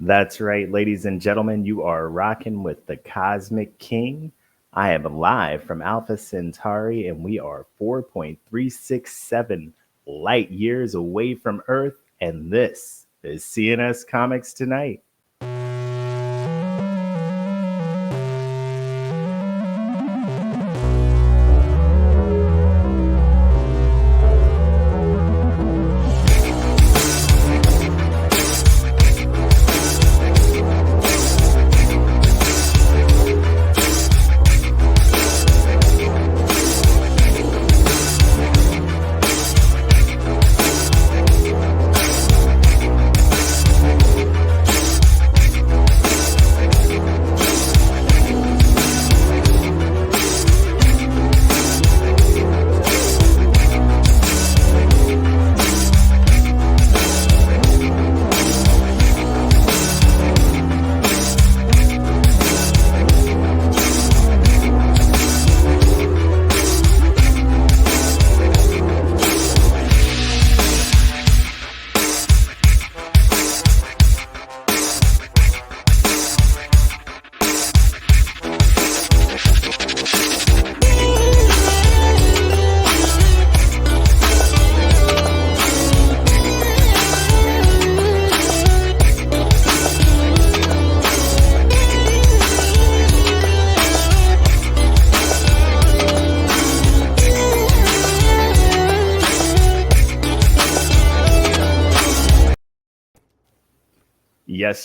That's right, ladies and gentlemen. You are rocking with the Cosmic King. I am live from Alpha Centauri, and we are 4.367 light years away from Earth. And this is CnS Comics Tonight.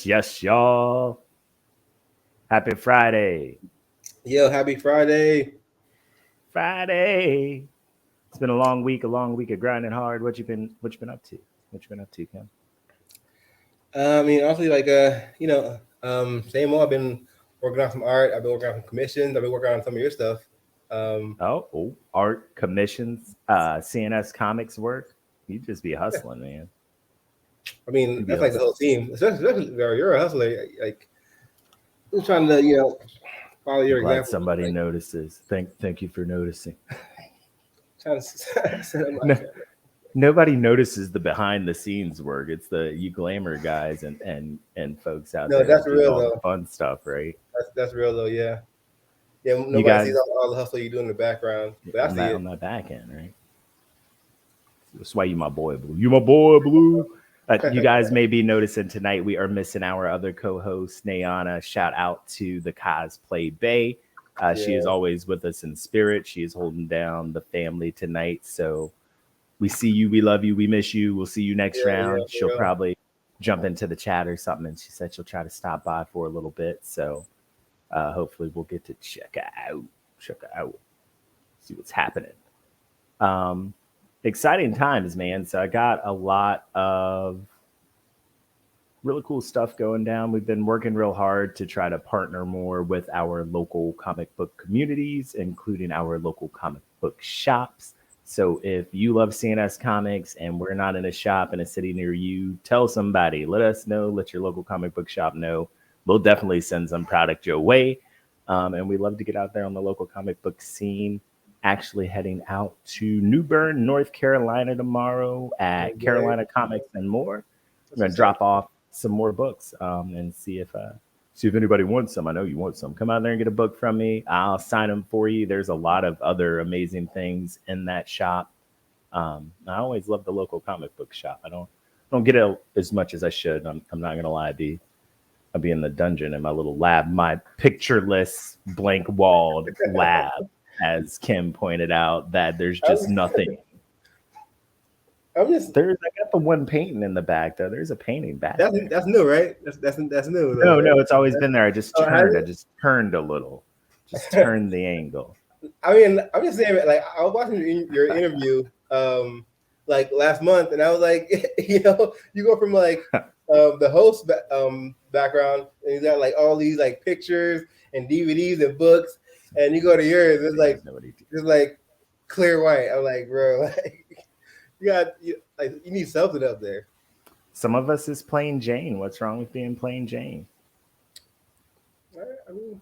Yes, y'all. Happy Friday. Yo, happy Friday. Friday. It's been a long week of grinding hard. What you been up to? What you been up to, Kim? Honestly, same old. I've been working on some art. I've been working on some commissions. I've been working on some of your stuff. Um, Art commissions, CNS Comics work. You just be hustling, man. You be that's like the hustling. whole team. Especially you're a hustler. Like, I'm trying to, follow I'm your glad example. somebody Like, notices. Thank you for noticing. trying to set up my No, camera. nobody notices the behind the scenes work. It's the you glamour guys and folks out No, there that's that do real all the though. fun stuff, right? That's real though. Yeah, yeah. You Nobody sees guys all the hustle you do in the background, but I on see that it. on that back end, right? That's why you my boy Blue. You my boy Blue. You guys may be noticing tonight we are missing our other co-host Nayana. Shout out to the Cosplay Bay. She is Yeah, always with us in spirit. She is holding down the family tonight. So we see you, we love you, we miss you. We'll see you next yeah, round. for She'll real. probably jump into the chat or something. And she said she'll try to stop by for a little bit. So hopefully we'll get to check her out, see what's happening. Um, Exciting times, man. So I got a lot of really cool stuff going down. We've been working real hard to try to partner more with our local comic book communities, including our local comic book shops. So if you love CNS Comics and we're not in a shop in a city near you, tell somebody, let us know, let your local comic book shop know. We'll definitely send some product your way. And we love to get out there on the local comic book scene. Actually, heading out to New Bern, North Carolina tomorrow at Okay, Carolina Comics and More. I'm that's going to what's up. drop off some more books and see if anybody wants some. I know you want some. Come out there and get a book from me. I'll sign them for you. There's a lot of other amazing things in that shop. I always love the local comic book shop. I don't get it as much as I should. I'm not gonna lie. I'll be in the dungeon in my little lab, my pictureless, blank walled lab, as Kim pointed out. That there's just I'm, nothing. I'm just I got the one painting in the back though. There's a painting back there. that's new, right? That's new though, No, right? no, it's always been there. I just Oh, has turned. I just turned a little. Just it? turned the angle. I'm just saying, like, I was watching your interview, like last month, and I was like, you go from like the host background, and you got like all these like pictures and DVDs and books, and you go to yours, Guys know what he did. it's like clear white. I'm like, bro, like like you need something up there. Some of us is plain Jane. What's wrong with being plain Jane? I mean,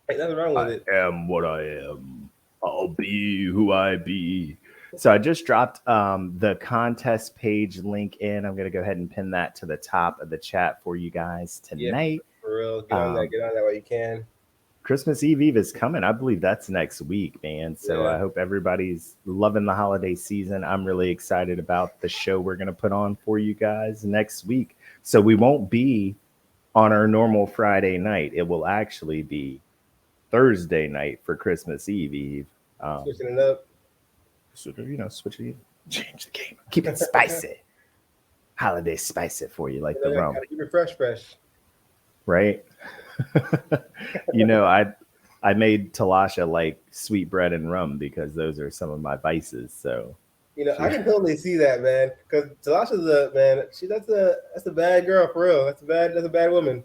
ain't nothing wrong with I it. am what I am. I'll be who I be. So I just dropped the contest page link in. I'm going to go ahead and pin that to the top of the chat for you guys Yeah, tonight. for real. Get on that. Get on that while you can. Christmas Eve is coming. I believe that's next week, man. So Yeah. I hope everybody's loving the holiday season. I'm really excited about the show we're going to put on for you guys next week. So we won't be on our normal Friday night. It will actually be Thursday night for Christmas Eve. Switching it up. So, switch it, change the game, keep it spicy. Holiday spice it for you like the rum. Gotta keep it fresh. Right? I made Talasha like sweet bread and rum because those are some of my vices. So I can totally see that, man. Because Talasha's that's a bad girl for real. That's a bad woman.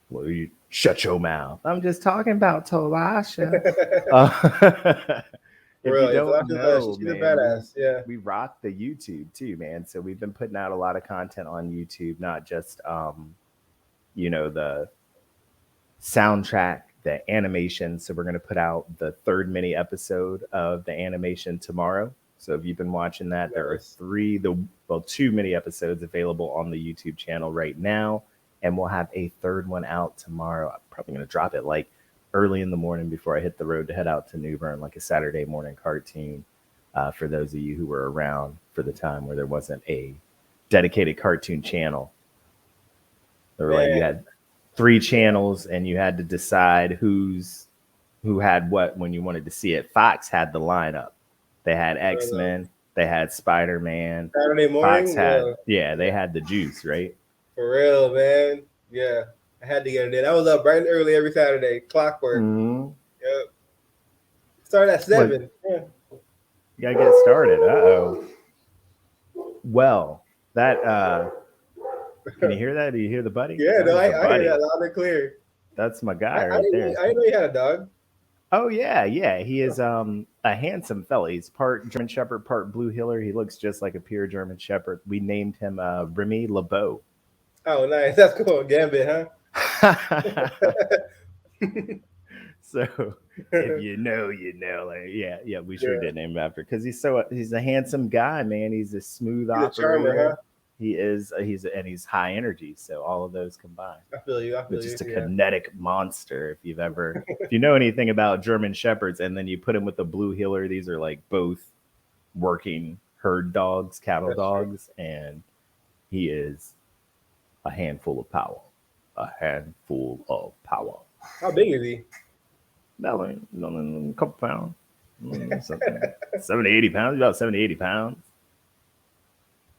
Well, you shut your mouth. I'm just talking about Talasha. If For real, you don't know, she's man, a badass. Yeah, we rock the YouTube too, man. So we've been putting out a lot of content on YouTube, not just the soundtrack, the animation. So we're going to put out the third mini episode of the animation tomorrow. So if you've been watching that, there are two mini episodes available on the YouTube channel right now. And we'll have a third one out tomorrow. I'm probably going to drop it like early in the morning before I hit the road to head out to New Bern, like a Saturday morning cartoon. For those of you who were around for the time where there wasn't a dedicated cartoon channel. There were you had 3 channels and you had to decide who had what when you wanted to see it. Fox had the lineup. They had X-Men, they had Spider-Man. Saturday morning. Fox had they had the juice, right? For real, man. Yeah. I had to get it in. I was up bright and early every Saturday. Clockwork. Mm-hmm. Yep. Started at 7. Yeah. You gotta get started. Uh-oh. Well, that can you hear that? Do you hear the buddy? Yeah, no, I hear that loud and clear. That's my guy right there. I didn't know you had a dog. Oh yeah. He is a handsome fella. He's part German Shepherd, part Blue Heeler. He looks just like a pure German Shepherd. We named him Remy LeBeau. Oh, nice. That's cool. Gambit, huh? So if you know, like we sure did name him after because he's a handsome guy, man. He's a smooth operator. Charmer, huh? He is. He's high energy. So all of those combined. I feel you. Just a kinetic monster. If you know anything about German Shepherds, and then you put him with the Blue Heeler, these are like both working herd dogs, cattle dogs, and he is a handful of power. A handful of power. How big is he? A couple pounds. 70, 80 pounds. About 70, 80 pounds.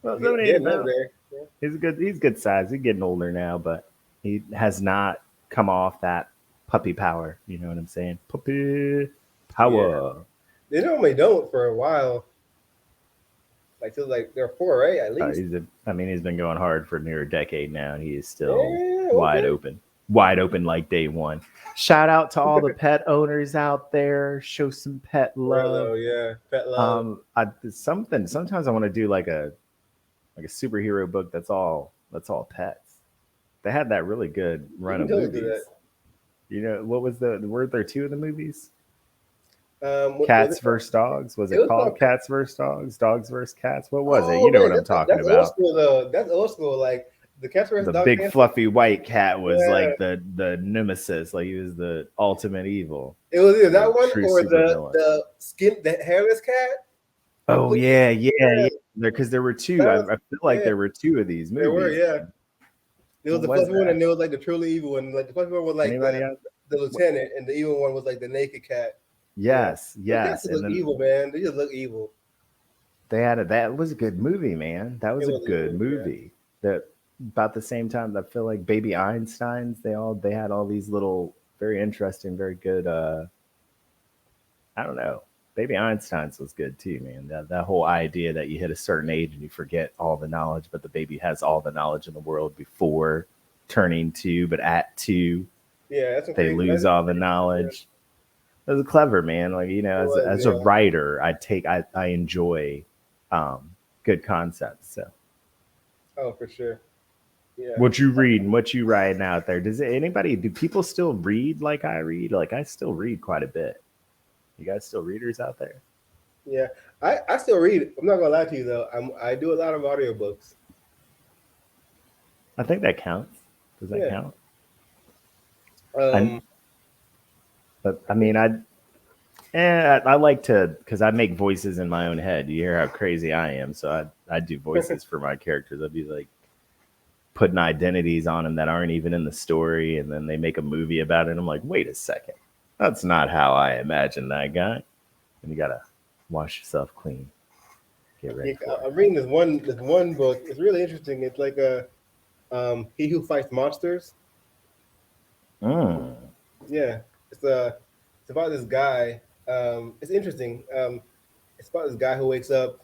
Well, 70, 80 pounds. Yeah. He's good size. He's getting older now, but he has not come off that puppy power. You know what I'm saying? Puppy power. Yeah. They normally don't for a while. Till they're 4, right? At least. He's been going hard for near a decade now, and he is still wide open. Wide open like day one. Shout out to all the pet owners out there. Show some pet love. Oh yeah, pet love. Sometimes I want to do like a superhero book that's all pets. They had that really good run of movies. You know what was were there 2 of the movies? Cats versus Dogs. Was it called Cats versus Dogs? Dogs versus Cats? What was it? You know what I'm talking about. Old school, though. That's old school. Like the Cats versus Dogs. The big fluffy white cat was like the nemesis. Like he was the ultimate evil. It was either that one or the hairless cat. Oh yeah. Because there were 2. I feel like there were 2 of these movies. There were, yeah. There was the fluffy one, and there was like the truly evil one. Like the fluffy one was like the lieutenant, and the evil one was like the naked cat. Yes. They look evil, man. They just look evil. That was a good movie, man. That was a good movie. Yeah. That about the same time, I feel like Baby Einsteins. They had all these little very interesting, very good. I don't know. Baby Einsteins was good too, man. That whole idea that you hit a certain age and you forget all the knowledge, but the baby has all the knowledge in the world before turning 2, but at 2, they lose all the knowledge. It was clever, man. Like as a writer, I enjoy good concepts. So, for sure. Yeah. What you reading? What you writing out there? Do people still read like I read? Like I still read quite a bit. You guys still readers out there? Yeah, I still read. I'm not gonna lie to you though. I do a lot of audiobooks. I think that counts. Does that Yeah. count? I, Um. but I mean, I like to because I make voices in my own head. You hear how crazy I am, so I do voices for my characters. I'd be like putting identities on them that aren't even in the story, and then they make a movie about it. I'm like, wait a second, that's not how I imagined that guy. And you gotta wash yourself clean, get Yeah, ready for it. I'm reading this one book. It's really interesting. It's like a He Who Fights Monsters. Mm. Yeah, it's about this guy. It's interesting. It's about this guy who wakes up.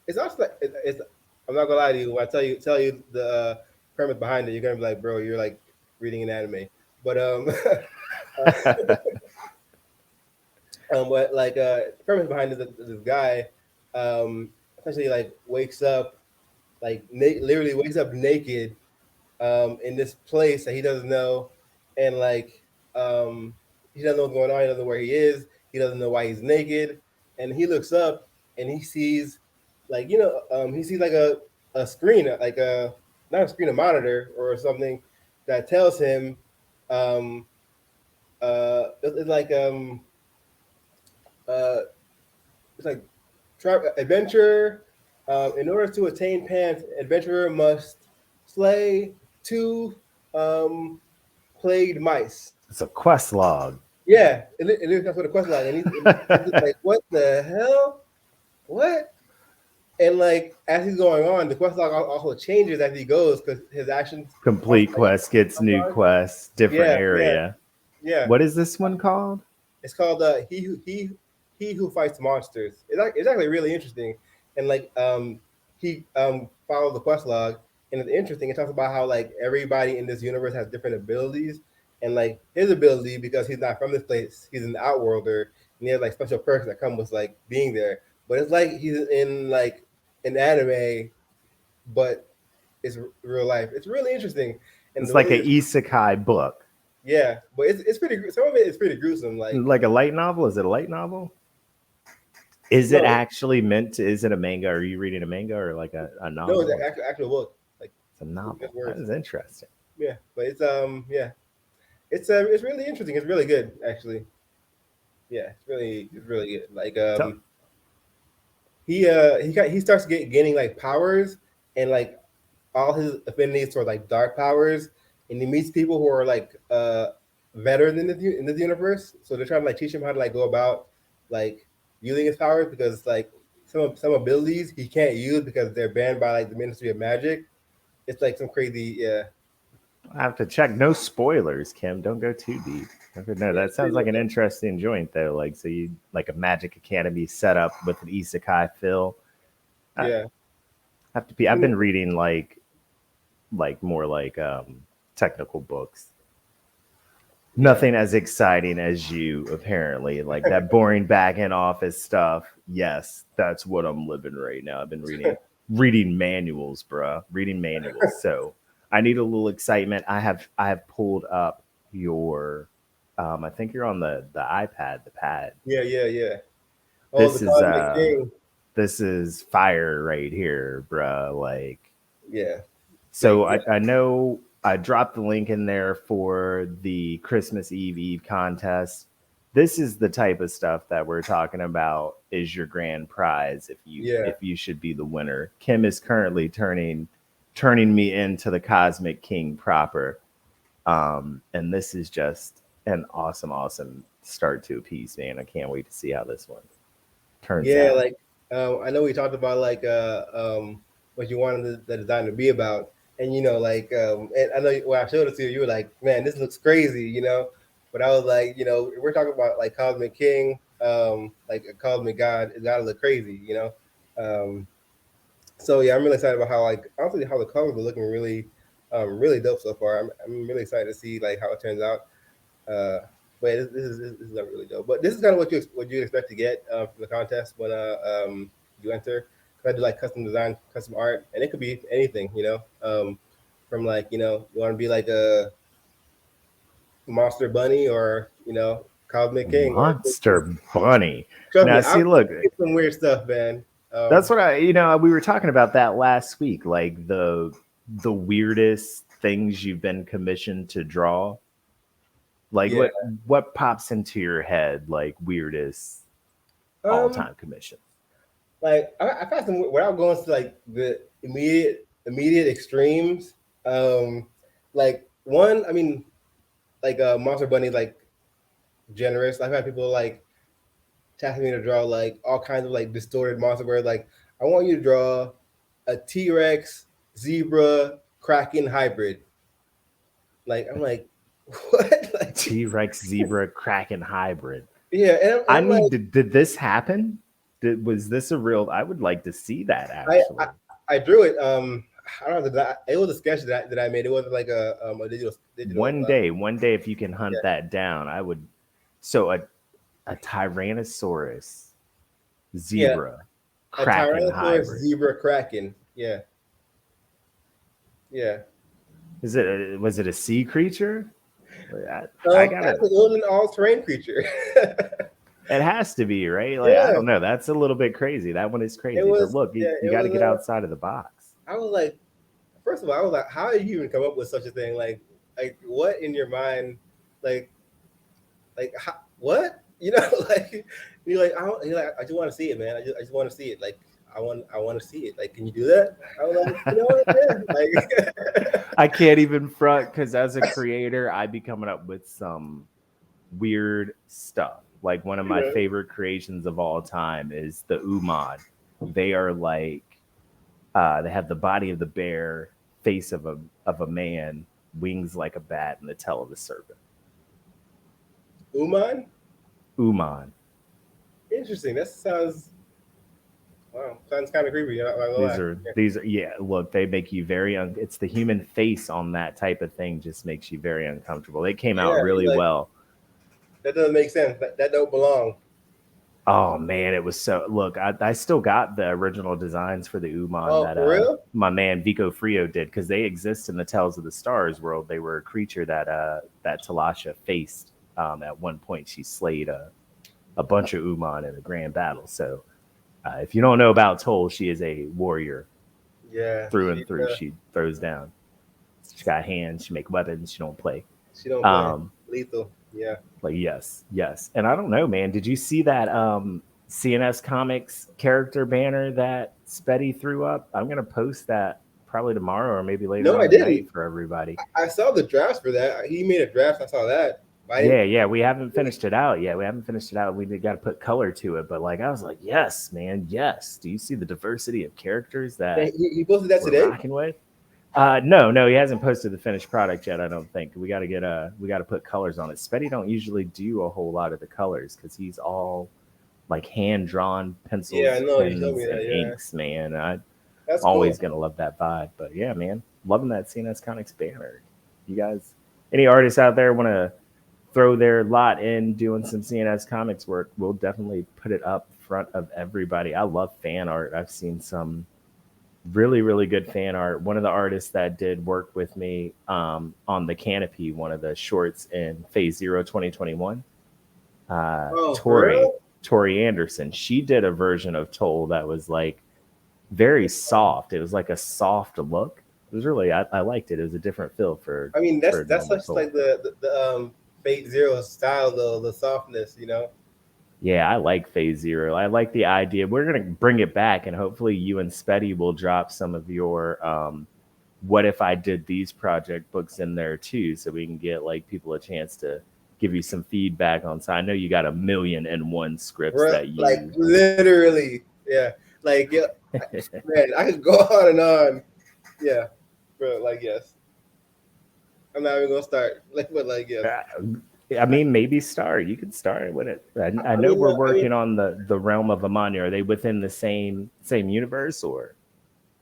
It's also like it's. I'm not gonna lie to you. When I tell you the premise behind it, you're gonna be like, bro, you're like reading an anime. But but like the premise behind this guy, essentially like wakes up like literally wakes up naked in this place that he doesn't know, and like he doesn't know what's going on. He doesn't know where he is. He doesn't know why he's naked, and he looks up and he sees, like he sees like a screen, like a not a screen, a monitor or something that tells him, um, it's like uh, it's like adventure. In order to attain pants, adventurer must slay two um, plagued mice. It's a quest log. Yeah, that's what the quest line. And it's just like, what the hell? What? And like as he's going on, the quest log also changes as he goes because his actions also Complete like quest gets new sometimes. quests, different Yeah, yeah, area. yeah. What is this one called? It's called He Who Fights Monsters. It's actually really interesting, and like he follows the quest log, and it's interesting. It talks about how like everybody in this universe has different abilities, and like his ability, because he's not from this place, he's an outworlder, and he has like special perks that come with like being there. But it's like he's in like an anime, but it's real life. It's really interesting, and It's the way like they an isekai book. yeah, but it's pretty. Some of it is pretty gruesome. Like Like a light novel? Is it a light novel? Is it no, actually meant to? Is it a manga? Are you reading a manga or like a no, it's novel? an actual book. Like It's a just novel. That words. is interesting. Yeah, but yeah, it's really interesting. It's really good actually. Yeah, it's really good. Like So, he starts gaining like powers and like all his affinities toward like dark powers, and he meets people who are like veterans in this universe. So they're trying to like teach him how to like go about like using his powers because like some abilities he can't use because they're banned by like the Ministry of Magic. It's like some crazy yeah. I have to check. No spoilers, Kim. Don't go too deep. Okay, no, Yeah, that it's pretty sounds like good an though. interesting joint though. Like so you like a Magic Academy setup with an isekai feel. I Yeah. have to be. I I've been mean, reading like more like technical books. yeah. Nothing as exciting as you, apparently. Like that boring back end office stuff. Yes, that's what I'm living right now. I've been reading manuals, bruh. Reading manuals. So I need a little excitement. I have pulled up your I think you're on the iPad, the pad. Yeah, yeah, yeah. Oh, the This is Cosmic King. this is fire right here, bruh. Like Yeah. so Like yeah, I know I dropped the link in there for the Christmas Eve contest. This is the type of stuff that we're talking about is your grand prize yeah. if you should be the winner. Kim is currently turning me into the Cosmic King proper. And this is just an awesome start to a piece, man. I can't wait to see how this one turns Yeah, out. like I know we talked about like what you wanted the design to be about, and like and I know when I showed it to you, you were like, man, this looks crazy, But I was like, we're talking about like Cosmic King, like a cosmic god. It gotta look crazy. Um, so yeah, I'm really excited about how like honestly how the colors are looking really dope so far. I'm really excited to see like how it turns out. Uh, but this is not really dope. But this is kind of what you expect to get from the contest when you enter. 'Cause I do like custom design, custom art, and it could be anything. From like you want to be like a monster bunny or Cosmic King. Monster Bunny. Trust Now, me, see, I've look, seen some weird stuff, man. that's what we were talking about that last week, like the weirdest things you've been commissioned to draw. Like Yeah. what pops into your head, like weirdest all time commission? Like I found some without going to like the immediate extremes. Like one, I mean, like Monster Bunny, like generous. I've had people like tasking me to draw like all kinds of like distorted monster where like I want you to draw a T-Rex zebra kraken hybrid. Like I'm like, what? Like T-Rex zebra kraken hybrid. yeah, and I I'm like, need did this happen? Was this a real? I would like to see that I, actually. I I drew it. I don't know. It was a sketch that I made. It wasn't like a digital. One day, if you can hunt Yeah, that down, I would. So a Tyrannosaurus yeah, zebra a kraken Tyrannosaurus hybrid. zebra kraken. Yeah, yeah. Was it a sea creature? I gotta. Actually, it was an all-terrain creature. It has to be, right? Like I Yeah, don't know. That's a little bit crazy. That one is it crazy. But was. look, Yeah, you it got to was. get outside of the box. I was like, first of all, I was like, how did you even come up with such a thing? Like what in your mind? Like, what? You know, like you're like, you're like, I just want to see it, man. I just want to see it. Like, I want to see it. Like, can you do that? I was like, you know what? Yeah. Like, I can't even front because as a creator, I be coming up with some weird stuff. Like one of my you favorite creations of all time is the Umad. They are like they have the body of the bear, face of a man, wings like a bat, and the tail of a serpent. Uman? Uman. Interesting. That sounds wow. Sounds kind of creepy. You're not gonna lie. These are yeah. Look, they make you very. It's the human face on that type of thing just makes you very uncomfortable. They came out Yeah, really like well. that doesn't make sense. That don't belong. Oh man, it was so. Look, I still got the original designs for the Uman Oh, that for real? my man Vico Frio did because they exist in the Tales of the Stars world. They were a creature that that Talasha faced at one point. She slayed a bunch of Uman in a grand battle. So if you don't know about Toll, she is a warrior Yeah, through and through. She throws down. She got hands. She make weapons. She don't play. she don't play Um, lethal. Yeah. Like yes. And I don't know, man. Did you see that CnS Comics character banner that Spetty threw up? I'm gonna post that probably tomorrow or maybe later No, on I tonight didn't. for everybody. I saw the drafts for that. He made a draft. I saw that. I didn't. Yeah. We haven't finished it out yet. We haven't finished it out. We got to put color to it. But like, I was like, yes, man, yes. Do you see the diversity of characters that He posted that we're today. rocking with? No, he hasn't posted the finished product yet. I don't think we got to put colors on it. Spetty don't usually do a whole lot of the colors because he's all like hand drawn pencils, Yeah, I know. You told pens, me that. and Yeah, inks. Man, I'm that's always cool. gonna love that vibe. But yeah, man, loving that CNS Comics banner. You guys, any artists out there want to throw their lot in doing some CNS Comics work? We'll definitely put it up front of everybody. I love fan art. I've seen some really good fan art. One of the artists that did work with me on the Canopy, one of the shorts in Phase Zero 2021, Oh, for real? Tori Anderson. She did a version of Toll that was like very soft. It was like a soft look. It was really I liked it. It was a different feel for I mean, that's normal such Toll. like the Fate Zero style though, the softness, you know. Yeah, I like Phase Zero. I like the idea. We're gonna bring it back, and hopefully, you and Spetty will drop some of your "What if I did these project books" in there too, so we can get like people a chance to give you some feedback on. So I know you got 1,000,001 scripts that Like you. literally, yeah. Like yeah, man, I could go on and on. Yeah, bro. Like yes, I'm not even gonna start. Like, but like yes. I mean, maybe start. You could start with it. I know we're working on the realm of Amani. Are they within the same universe, or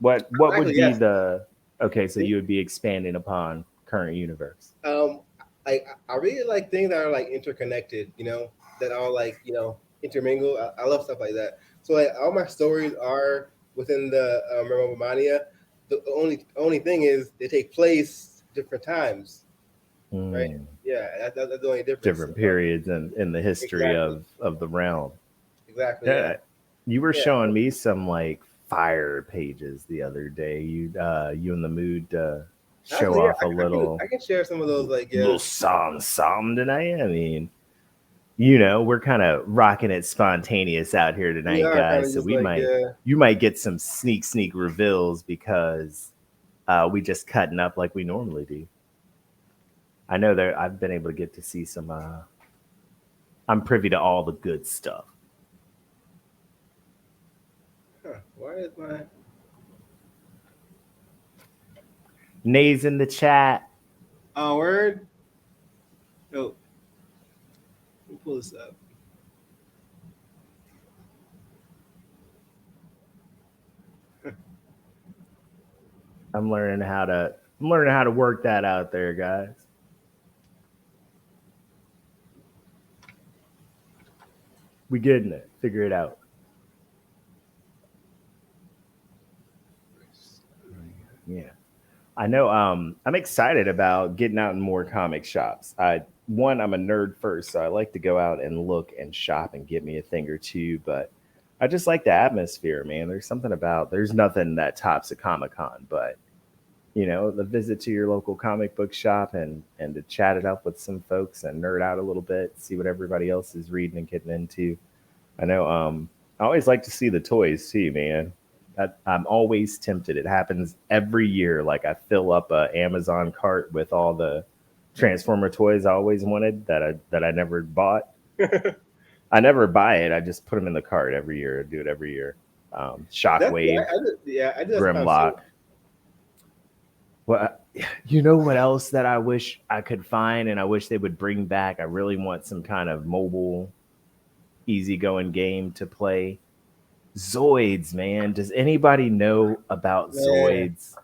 what would Actually, be yes. the okay? So you would be expanding upon current universe. Um, I really like things that are like interconnected. You know, that all like intermingle. I love stuff like that. So like all my stories are within the realm of Romania. The only thing is they take place different times. right? Mm. Yeah, that's the only difference. Different periods in the history Exactly, of the realm. exactly. Yeah, Yeah, you were yeah. showing me some like fire pages the other day. You in the mood to show Actually, yeah, off a I can share some of those. Like, yeah, little song tonight? I mean, we're kind of rocking it spontaneous out here we tonight, are kind guys. of So just like, yeah, you might get some sneak reveals because we just cutting up like we normally do. I know that I've been able to get to see some. I'm privy to all the good stuff. huh, why is my Nays in the chat. word? Oh, let me pull this up. I'm learning how to work that out there, guys. We getting it. Figure it out. Yeah. I know I'm excited about getting out in more comic shops. I'm a nerd first, so I like to go out and look and shop and get me a thing or two, but I just like the atmosphere, man. There's nothing that tops a Comic-Con, but the visit to your local comic book shop and to chat it up with some folks and nerd out a little bit, see what everybody else is reading and getting into. I know. I always like to see the toys too, man. I'm always tempted. It happens every year. Like I fill up a Amazon cart with all the Transformer toys I always wanted that I never bought. I never buy it. I just put them in the cart every year. I do it every year. That's Shockwave, yeah, I do that sometimes too. Grimlock. Well, you know what else that I wish I could find and I wish they would bring back? I really want some kind of mobile, easygoing game to play. Zoids, man. Does anybody know about Man, Zoids?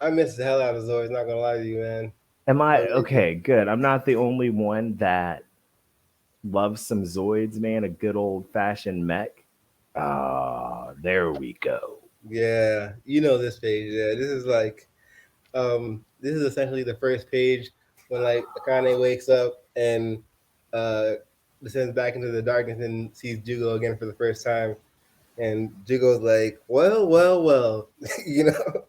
I miss the hell out of Zoids. Not gonna lie to you, man. Am I Like, okay? Good. I'm not the only one that loves some Zoids, man. A good old fashioned mech. Ah, there we go. yeah, you know this page. Yeah, this is essentially the first page when like Akane wakes up and uh descends back into the darkness and sees Jugo again for the first time, and Jugo's like, well, you know.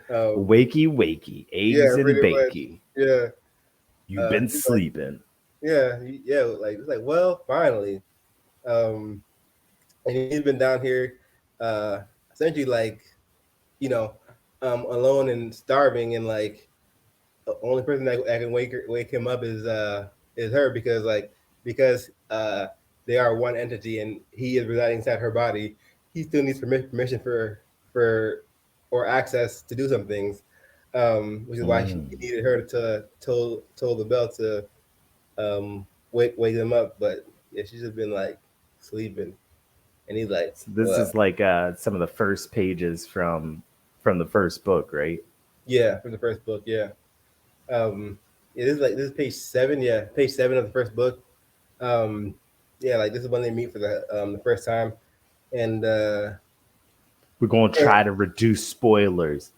Wakey, wakey, Yeah, eggs and pretty much. bakey. Yeah, You've been he's like, sleeping. yeah, yeah, like it's like, well, finally. Um, and he's been down here, uh, essentially like, you know, alone and starving, and like the only person that can wake him up is her, because they are one entity and he is residing inside her body. He still needs permission for or access to do some things, which is why Mm. he needed her to toll the bell to wake them up. But yeah, she's just been like sleeping, and he's like, So this well, is like some of the first pages from the first book, right? yeah, from the first book, yeah. Um, yeah, this is page 7. Yeah, page 7 of the first book. Um, yeah, like this is when they meet for the first time, and We're going to try to reduce spoilers,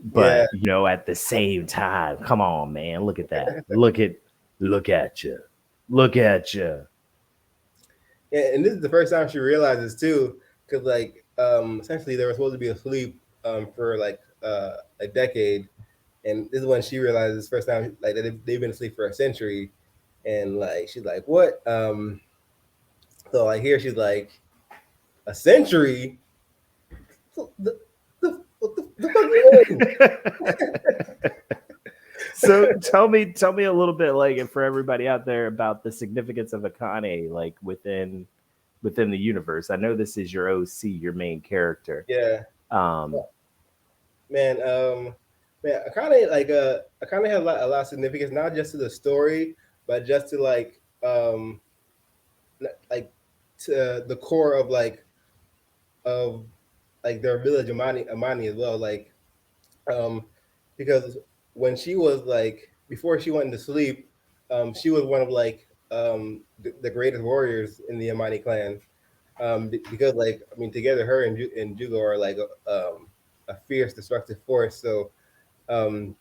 yeah, but at the same time, come on, man, look at that. Look at you. Look at you. and this is the first time she realizes too, because like essentially they were supposed to be asleep for like a decade, and this is when she realizes first time like that they've been asleep for a century, and like she's like, what? So like here she's like, a century. The, the fuck you mean? So tell me a little bit, like, for everybody out there, about the significance of Akane, like within the universe. I know this is your OC, your main character. Yeah, Um, man. Man, I kind of had a lot of significance, not just to the story, but just to like to the core of like their village, Amani as well. Like, um, because when she was like before she went into sleep, she was one of like the greatest warriors in the Amani clan. Because like I mean, together her and Jugo are like a fierce, destructive force. So, um,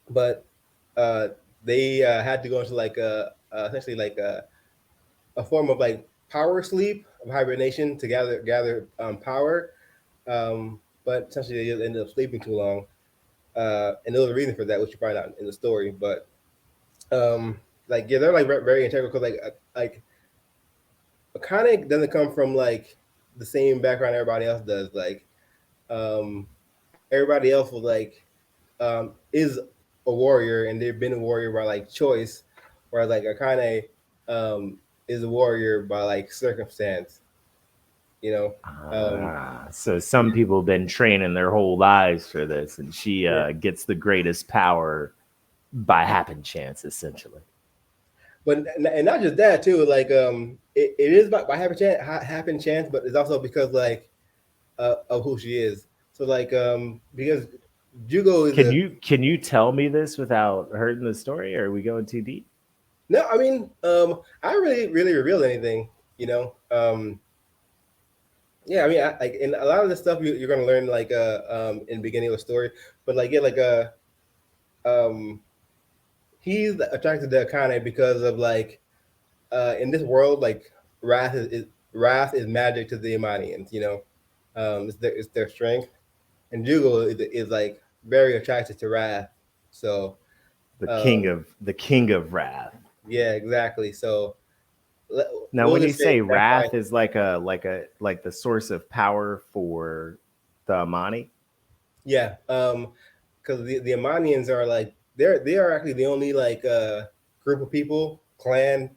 but they had to go into like essentially like a form of like power sleep of hibernation to gather power. But essentially they just ended up sleeping too long, and there was a reason for that, which you find out in the story. But like yeah, they're like very integral because like Akane doesn't come from like the same background everybody else does. Like everybody else was like is a warrior, and they've been a warrior by like choice, whereas like Akane is a warrior by like circumstance. You know. So some people have been training their whole lives for this, and she gets the greatest power by happen chance, essentially. But and not just that too. Like it is by happen chance, but it's also because like of who she is. So like because Jugo is Can you tell me this without hurting the story, or are we going too deep? no, I mean I really revealed anything, you know. Yeah, I mean like in a lot of the stuff you're gonna learn like in the beginning of the story, but like yeah, like um he's attracted to Akane because of like in this world like wrath is magic to the Imanians, you know. It's their strength, and Jugo is like very attracted to wrath. So The king of wrath. yeah, exactly. So Now, we'll when you just say say that's why. wrath is like the source of power for the Amani. Yeah, because the Imanians are like they are actually the only like group of people clan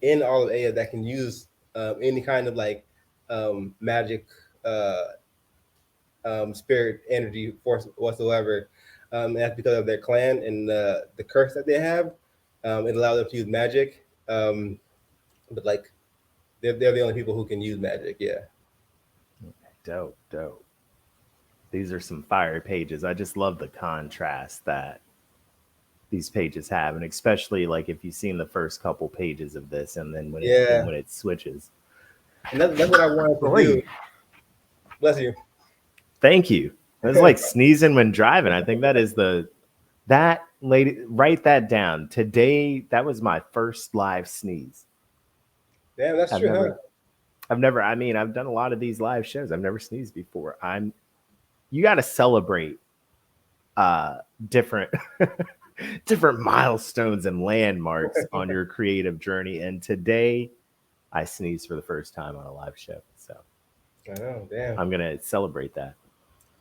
in all of Aya that can use any kind of like magic uh, spirit energy force whatsoever. And that's because of their clan and the curse that they have. It allows them to use magic, but like they're the only people who can use magic. Yeah. Dope, dope. These are some fire pages. I just love the contrast that these pages have, and especially like if you've seen the first couple pages of this, and then Yeah, when it switches. and that's what I wanted to do. Oi. Bless you. Thank you. That's like sneezing when driving. I think that is that lady. Write that down. Today, that was my first live sneeze. Damn, that's I've true, huh? never, I've never. I mean, I've done a lot of these live shows. I've never sneezed before. You got to celebrate different different milestones and landmarks on your creative journey. And today, I sneezed for the first time on a live show. So I know, damn. I'm gonna celebrate that.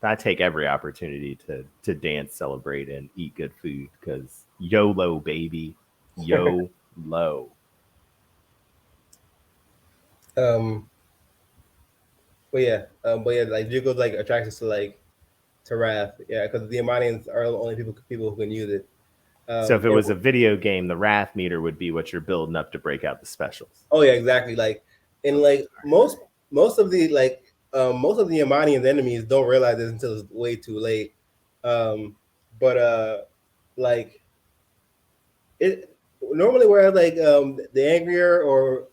I take every opportunity to dance, celebrate, and eat good food because YOLO, baby, YOLO. Um, but yeah, like Jugo's like attracted to wrath, yeah, because the Imanians are the only people who can use it. So if it And was a video game, the wrath meter would be what you're building up to break out the specials. oh yeah, exactly. Like and like most of the Imanians enemies don't realize this until it's way too late. Um, but like it normally whereas like the angrier or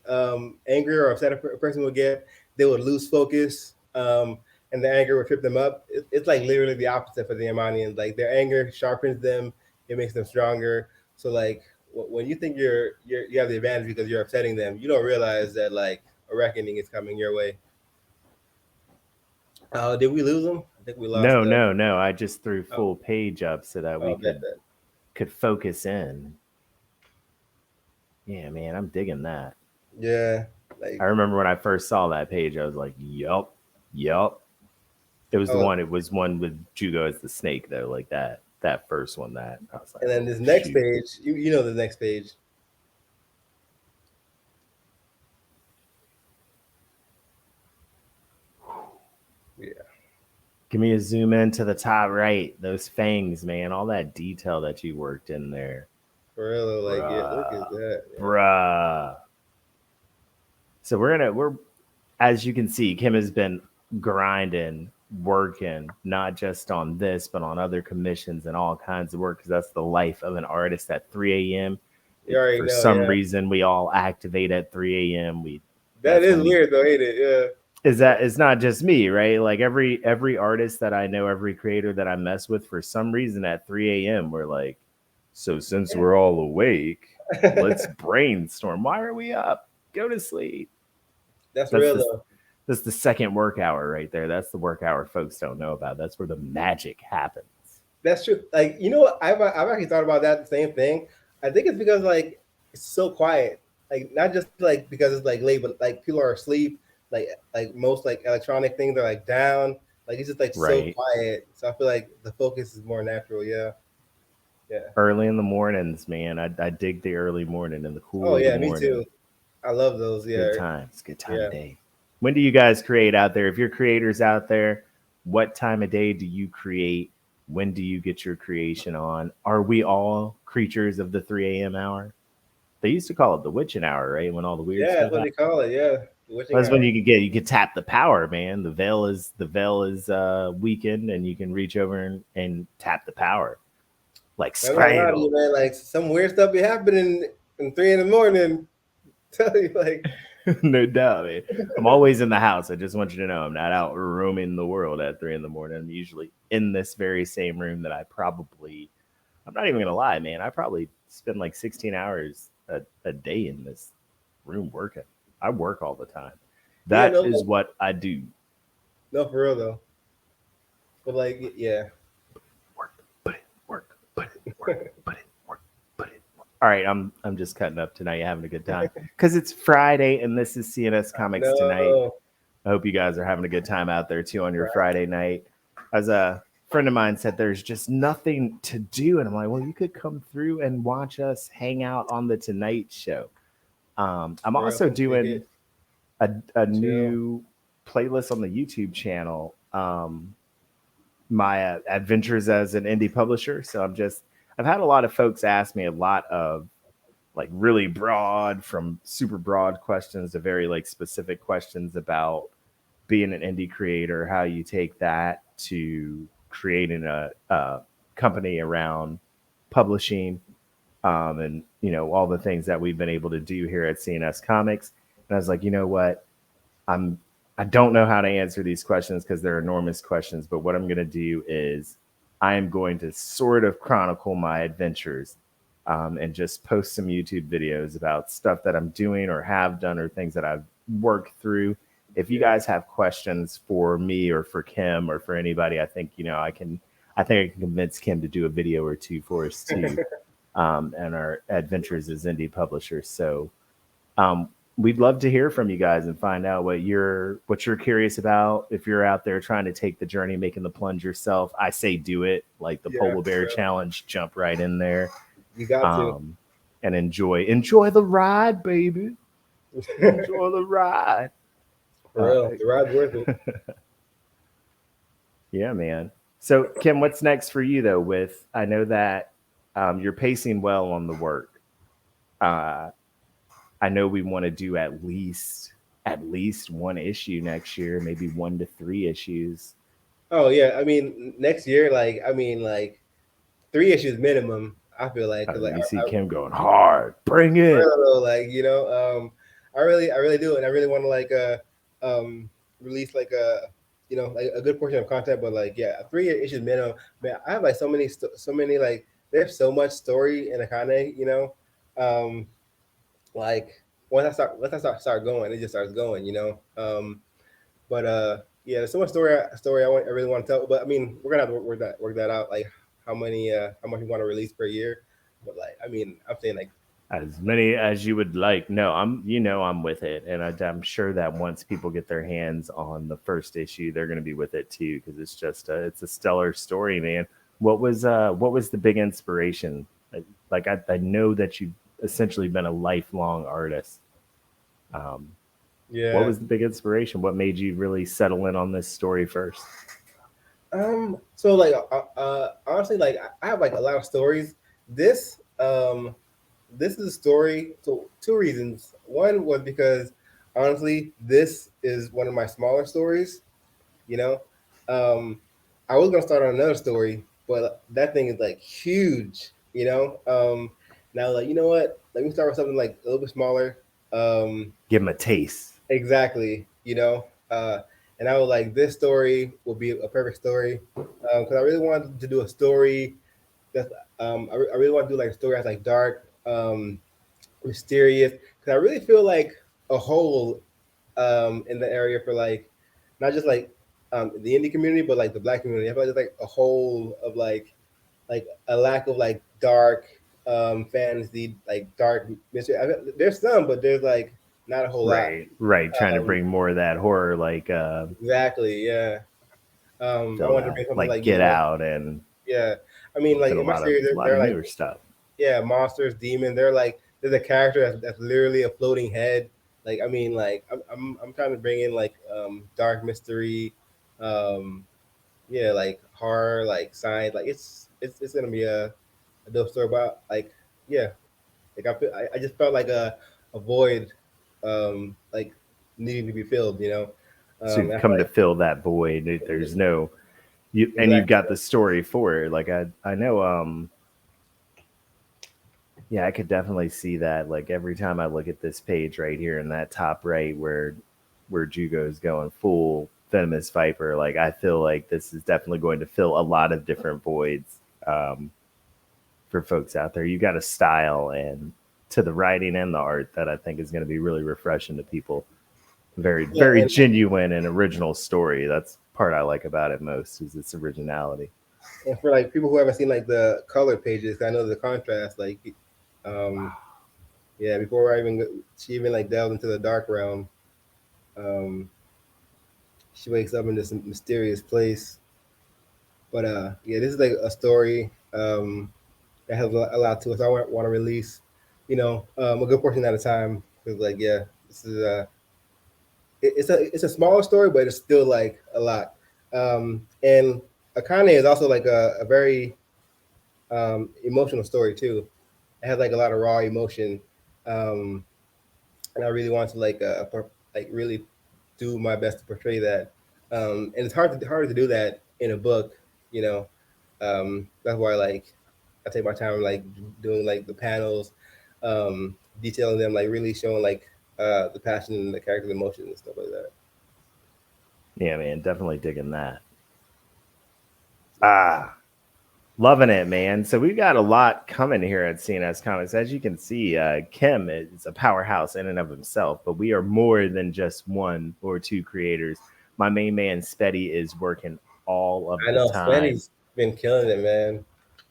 upset a person would get, they would lose focus, and the anger would trip them up. It's like literally the opposite for the Imanians. Like their anger sharpens them, it makes them stronger. So like when you think you have the advantage because you're upsetting them, you don't realize that like a reckoning is coming your way. Did we lose them? I think we lost No, them. no, no. I just threw Oh, full page up so that we oh, bet that. could focus in. Yeah, man, I'm digging that. Yeah, I like remember when I first saw that page, I was like, "Yup, yup." It was the oh, one. It was one with Jugo as the snake, though. Like that first one. That I was like, and then "Oh this next shoot!" page, you know the next page. Yeah, Give me a zoom in to the top right. Those fangs, man. All that detail that you worked in there, for real. Like yeah, look at bruh, that. Man. bruh. So we're as you can see, Kim has been grinding, working, not just on this, but on other commissions and all kinds of work, because that's the life of an artist at 3 a.m. You already For know, some yeah. reason, we all activate at 3 a.m. That That's is when we weird though, ain't it? Yeah. is that it's not just me, right? Like every artist that I know, every creator that I mess with, for some reason at 3 a.m. we're like So since we're all awake, let's brainstorm. Why are we up? Go to sleep. That's That's real the though. that's the second work hour right there. That's the work hour folks don't know about. That's where the magic happens. That's true. Like, you know what? I've actually thought about that same thing. I think it's because like it's so quiet. Like not just like because it's like late, but like people are asleep. Like most like electronic things are like down. Like it's just like so Right. quiet. So I feel like the focus is more natural. Yeah. Yeah. Early in the mornings, man. I dig the early morning and the Oh cool of the yeah, me morning. too. I love those. Good Yeah. times. Good time Yeah. of day. When do you guys create out there? If you're creators out there, what time of day do you create? When do you get your creation on? Are we all creatures of the 3 a.m. hour? They used to call it the witching hour, right? When all the weird Yeah, that's stuff what happened. they call it. Yeah. The witching That's when hour. you could tap the power, man. The veil is weakened, and you can reach over and tap the power like I'm not gonna lie to you, Scramble. man. Like some weird stuff be happening in 3 in the morning. Tell you like No doubt, man. I'm always in the house. I just want you to know I'm not out roaming the world at 3 in the morning. I'm usually in this very same room that I'm not even gonna lie, man. I probably spend like 16 hours a day in this room working. I work all the time. yeah, That no, is what I do. no, for real though. But like, yeah, Work, put it, work, put it, work, put it, work, put it. Work. All right, I'm just cutting up tonight. You're having a good time because it's Friday and this is CNS Comics Tonight. no, I hope you guys are having a good time out there too on your right. Friday night. As a friend of mine said, there's just nothing to do. And I'm like, well, you could come through and watch us hang out on the Tonight Show. I'm For real, also come kick doing it, a chill. new playlist on the YouTube channel. My adventures as an indie publisher. So I've had a lot of folks ask me a lot of like really broad, from super broad questions to very like specific questions about being an indie creator, how you take that to creating a company around publishing, and all the things that we've been able to do here at CNS Comics. And I was like, you know what, I'm I don't know how to answer these questions because they're enormous questions. But what I'm going to do is I am going to sort of chronicle my adventures, and just post some YouTube videos about stuff that I'm doing or have done or things that I've worked through. If you Yeah, guys have questions for me or for Kim or for anybody, I think I think I can convince Kim to do a video or two for us too, and our adventures as indie publishers. So um, we'd love to hear from you guys and find out what you're curious about. If you're out there trying to take the journey, making the plunge yourself, I say do it. Like the yeah, polar for bear real. challenge, jump right in there, You got to. um, and enjoy the ride, baby. Enjoy the ride. For Uh, real, the ride's worth it. yeah, man. So Kim, what's next for you though? With I know that you're pacing well on the work. Uh, I know we want to do at least one issue next year, maybe 1 to 3 issues. Oh yeah, I mean next year, like I mean like 3 issues minimum. I feel like because like You see I Kim going hard. Bring it. real like I really do, and I really want to like release like like a good portion of content, but like yeah, 3 issues minimum. Man, I have like so many like there's so much story in a kind of um like once I start going, it just starts going, but yeah, there's so much story I really want to tell, but I mean we're gonna have to work that out, like how much we want to release per year, but like I mean I'm saying like As many as you would like. No, I'm with it, and I'm sure that once people get their hands on the first issue, they're going to be with it too because it's a stellar story, man. What was the big inspiration? Like I know that you've essentially been a lifelong artist. Um, what yeah. was the big inspiration? What made you really settle in on this story first? So like honestly, like I have like a lot of stories. This this is a story. So two reasons. One was because honestly, this is one of my smaller stories. You know, um, I was gonna start on another story, but that thing is like huge. Now like you know what? Let me start with something like a little bit smaller. Um, Give them a taste. Exactly. And I was like, this story will be a perfect story because I really wanted to do a story that's I really want to do like a story that's like dark, mysterious, because I really feel like a hole in the area for like not just like the indie community, but like the Black community. I feel like there's like a hole of like a lack of like dark fantasy, like dark mystery. There's some, but there's like not a whole lot. Right. Trying to Um, bring more of that horror, like exactly, yeah. I feel wanted to that, bring something like like Get Out, and yeah. I mean, like been in my series, a lot they're of like newer stuff. yeah, monsters, demons. They're like there's a character that's literally a floating head. Like I mean, like I'm trying to bring in like dark mystery, um, yeah, like horror, like science. Like it's gonna be a dope story about like yeah, like I just felt like a void, like needing to be filled. You know, So you've I feel come to like fill that void. There's no you, and you've exactly. got the story for it. Like I know, yeah, I could definitely see that. Like every time I look at this page right here in that top right, where Jugo is going full venomous viper, like I feel like this is definitely going to fill a lot of different voids. Um, for folks out there. You got a style and to the writing and the art that I think is going to be really refreshing to people. Yeah, Very genuine and original story. That's part I like about it most is its originality. and for like people who haven't seen like the color pages, I know the contrast. Like, um, yeah, before I even she even like delved into the dark realm, um, she wakes up in this mysterious place. But yeah, this is like a story that has a lot to it. So I want to release, a good portion at a time because like yeah, this is it's a smaller story, but it's still like a lot. And Akane is also like a very emotional story too. It has like a lot of raw emotion, um, and I really want to like really do my best to portray that. And it's harder to do that in a book, you know. That's why like I take my time like doing like the panels, detailing them, like really showing like the passion and the character's emotions and stuff like that. Yeah, man, definitely digging that. Ah, loving it, man. So we've got a lot coming here at CNS Comics. As you can see, Kim is a powerhouse in and of himself, but we are more than just one or two creators. My main man, Spetty, is working all of I the know time, Spenny's been killing it, man.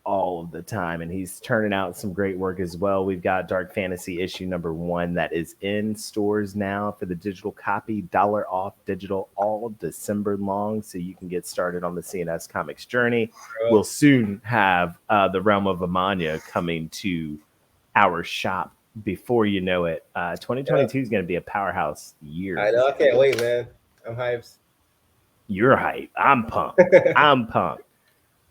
and he's turning out some great work as well. We've got Dark Fantasy issue #1 that is in stores now for the digital copy, dollar off digital all December long, so you can get started on the CNS Comics journey. Bro. We'll soon have the Realm of Amanya coming to our shop. Before you know it, Yeah, 2022 is going to be a powerhouse year, I know. I man. can't wait, man. I'm hyped. You're hype. I'm pumped. I'm pumped.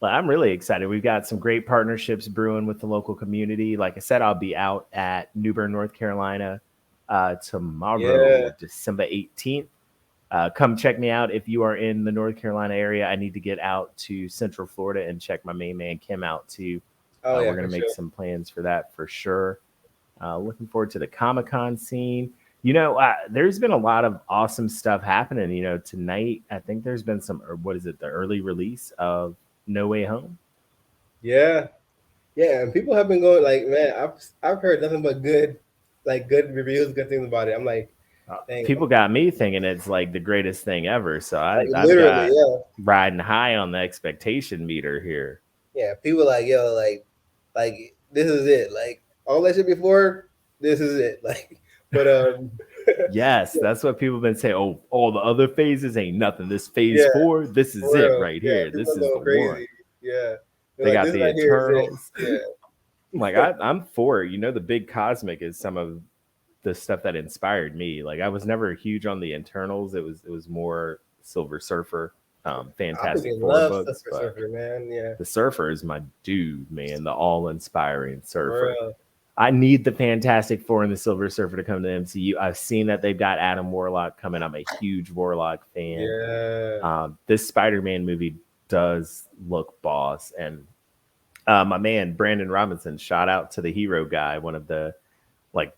But I'm really excited. We've got some great partnerships brewing with the local community. Like I said, I'll be out at New Bern, North Carolina Yeah. tomorrow, December 18th. Come check me out if you are in the North Carolina area. I need to get out to Central Florida and check my main man Kim out too. Oh We're yeah, going for to make sure. some plans for that for sure. Looking forward to the Comic Con scene. There's been a lot of awesome stuff happening. Tonight, I think there's been some, or what is it, the early release of No Way Home. Yeah, yeah. And people have been going like, man, I've heard nothing but good reviews, good things about it. I'm like, dang, People got me thinking it's like the greatest thing ever. So like I've literally, got yeah, riding high on the expectation meter here. yeah. People like, yo, like this is it. Like all that shit before, this is it. Like, but Yes, that's what people have been saying. Oh, all the other phases ain't nothing. This phase yeah, 4, this is for it real. right Yeah, here. people This are is the going one. crazy. Yeah, they're They like, got this the right here is it. Eternals. Yeah, Like I'm for it. The big cosmic is some of the stuff that inspired me. Like I was never huge on the Eternals. It was more Silver Surfer, I Fantastic freaking Four love books, Surfer but Surfer, man. Yeah, the Surfer is my dude, man. The all-inspiring for Surfer. real. I need the Fantastic Four and the Silver Surfer to come to the MCU. I've seen that they've got Adam Warlock coming. I'm a huge Warlock fan. Yeah, This Spider-Man movie does look boss, and my man Brandon Robinson, shout out to the Hero Guy, like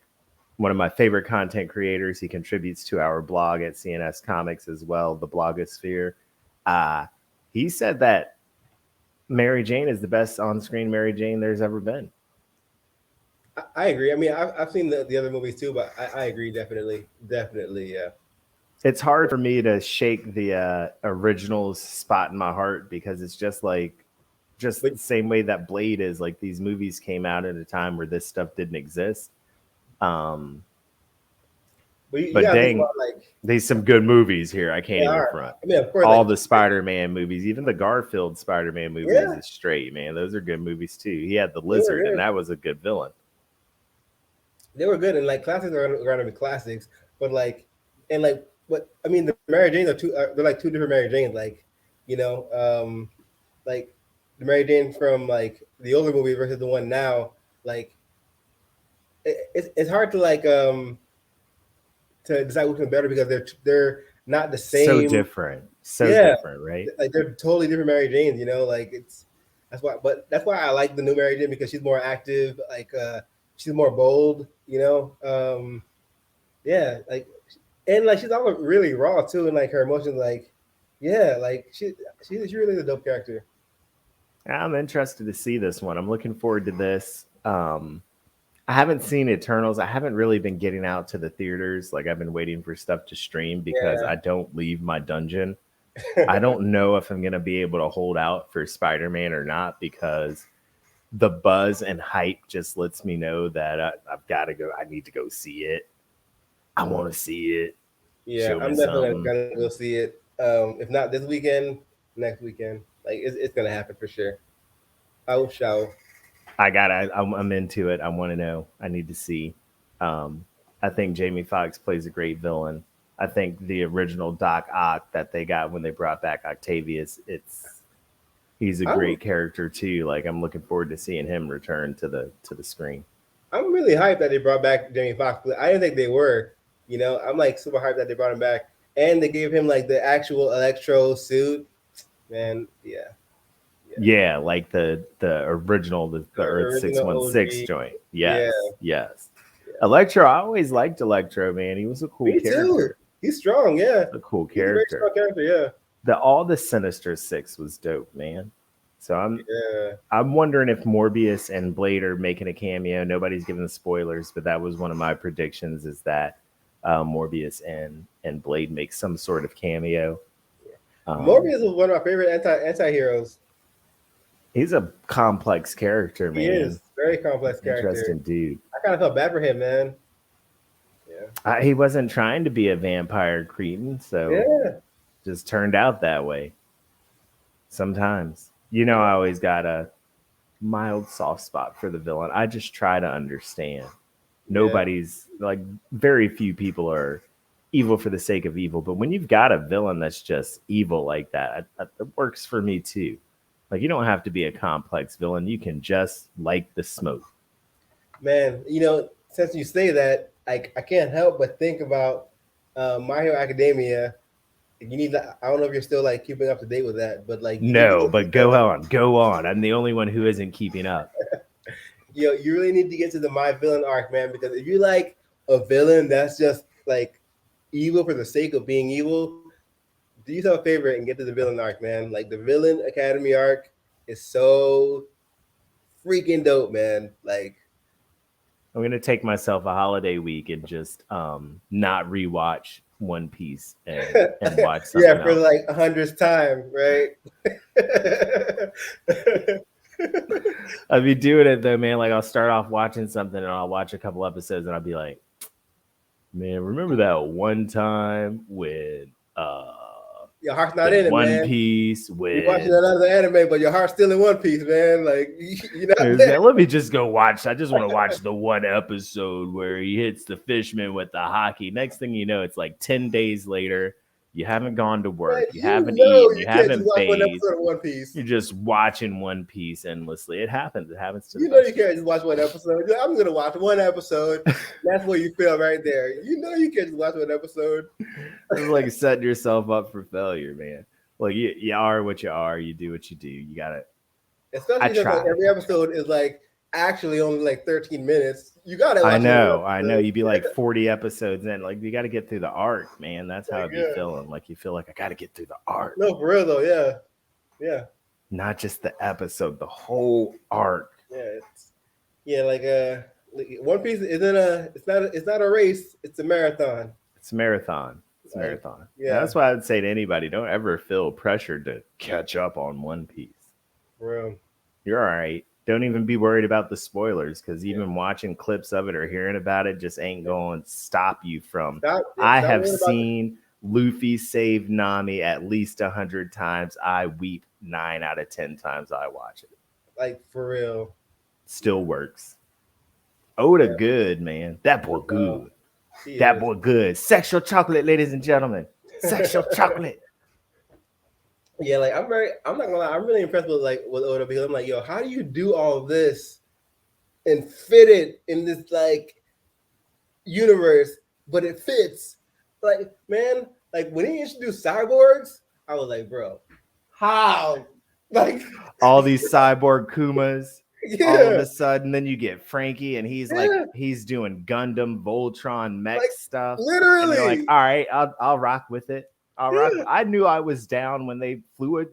one of my favorite content creators. He contributes to our blog at CNS Comics as well, the blogosphere. Uh, he said that Mary Jane is the best on-screen Mary Jane there's ever been. I agree. I mean, I've seen the other movies too, but I agree definitely, yeah. It's hard for me to shake the originals spot in my heart because it's just like just But the same way that Blade is. Like these movies came out at a time where this stuff didn't exist. Um, you but gotta think dang, about like there's some good movies here. I they can't even are. front. I mean, of course, All like the Spider-Man movies, even the Garfield Spider-Man movies, yeah, is straight, man. Those are good movies too. He had the they were lizard, and good. that was a good villain. They were good, and like classics are gonna be classics. But like, and like, but I mean, the Mary Janes are two. They're like two different Mary Janes. Like, you know, like the Mary Jane from like the older movie versus the one now. Like, it's hard to like to decide which one's better because they're not the So same. different, so Yeah, different, right? like they're totally different Mary Janes. You know, like it's that's why. But that's why I like the new Mary Jane because she's more active. Like she's more bold. You know, yeah, like and like she's also really raw too, and like her emotions. Like yeah, like she's really a dope character. I'm interested to see this one. I'm looking forward to this. I haven't seen Eternals. I haven't really been getting out to the theaters. Like I've been waiting for stuff to stream because Yeah, I don't leave my dungeon. I don't know if I'm gonna be able to hold out for Spider-Man or not because the buzz and hype just lets me know that I've got to go. I need to go see it. I want to see it. yeah, Show me I'm definitely something. gonna go see it. If not this weekend, next weekend. Like it's gonna happen for sure. I shall. I gotta. I'm into it. I want to know. I need to see. Um, I think Jamie Foxx plays a great villain. I think the original Doc Ock that they got when they brought back Octavius, he's a I'm great character too. Like I'm looking forward to seeing him return to the screen. I'm really hyped that they brought back Jamie Foxx. I didn't think they were. You know, I'm like super hyped that they brought him back, and they gave him like the actual Electro suit. Man, yeah, yeah. Yeah, like the original, the The Earth original 616 OG. joint. Yeah, Yes, yes. yeah. Electro, I always liked Electro, man. He was a cool Me too. character. He's strong. Yeah, A cool he's a very character. strong character. Yeah, The all the Sinister Six was dope, man. So yeah. I'm wondering if Morbius and Blade are making a cameo. Nobody's giving the spoilers, but that was one of my predictions is that Morbius and Blade make some sort of cameo. Morbius is one of my favorite anti heroes. He's a complex character, He man. is very complex character. Interesting dude. I kind of felt bad for him, man. Yeah, He wasn't trying to be a vampire cretin, so yeah, just turned out that way. Sometimes, I always got a mild soft spot for the villain. I just try to understand. yeah. Nobody's like very few people are evil for the sake of evil, but when you've got a villain that's just evil like that, it works for me too. Like you don't have to be a complex villain. You can just like the smoke. Man, you know, since you say that, I can't help but think about My Hero Academia. You need to, I don't know if you're still like keeping up to date with that, but like you need to No, get to but go on, go on. I'm the only one who isn't keeping up. you really need to get to the My Villain arc, man, because if you like a villain that's just like evil for the sake of being evil, do yourself a favor and get to the villain arc, man. Like the Villain Academy arc is so freaking dope, man. Like I'm gonna take myself a holiday week and just not rewatch One Piece and watch something yeah, for else. like 100th time, right? I'll be doing it though, man. Like I'll start off watching something and I'll watch a couple episodes and I'll be like, man, remember that one time when Your heart's not in in it, One man. Piece You're watching when another anime, but your heart's still in One Piece, man. Like you're not there. let me just go watch. I just want to watch the one episode where he hits the fishman with the hockey. Next thing you know, it's like 10 days later. You haven't gone to Man, work. You you haven't know eaten. You you can't just haven't watch one bathed. episode of One Piece. You're just watching One Piece endlessly. It happens. It happens to the You know best. you can't just watch one episode. I'm gonna watch one episode. That's what you feel right there. You know you can't just watch one episode. It's like setting yourself up for failure, man. Like you are what you are. You do what you do. You got it. I Especially since like try. every episode is like actually only like 13 minutes. You gotta watch I one know. I know. episode. You'd be like 40 episodes in. Like you got to get through the arc, man. That's how Like, it be yeah. feeling. Like you feel like I got to get through the arc. No, for real though, yeah. Yeah. not just the episode, the whole arc. Like One Piece it's not a race, it's a marathon. It's a marathon. It's a marathon. Yeah. That's why I would say to anybody, don't ever feel pressured to catch up on One Piece. For real. You're all right. Don't even be worried about the spoilers, because even watching clips of it or hearing about it just ain't going to stop you from. I have seen Luffy save Nami at least 100 times. I weep 9 out of 10 times I watch it. Like, for real. Still works. Oda good, man. That boy good. That boy good. Sexual chocolate, ladies and gentlemen. Sexual chocolate. Yeah, like I'm not gonna lie, I'm really impressed with Oda, because I'm like, yo, how do you do all this and fit it in this like universe, but it fits? Like, man, like when he introduced cyborgs, I was like, bro, how? Like all these cyborg Kumas. All of a sudden, then you get Frankie, and he's like, he's doing Gundam, Voltron, mech stuff. Literally, and you're like, all right, I'll rock with it. I knew I was down when they flew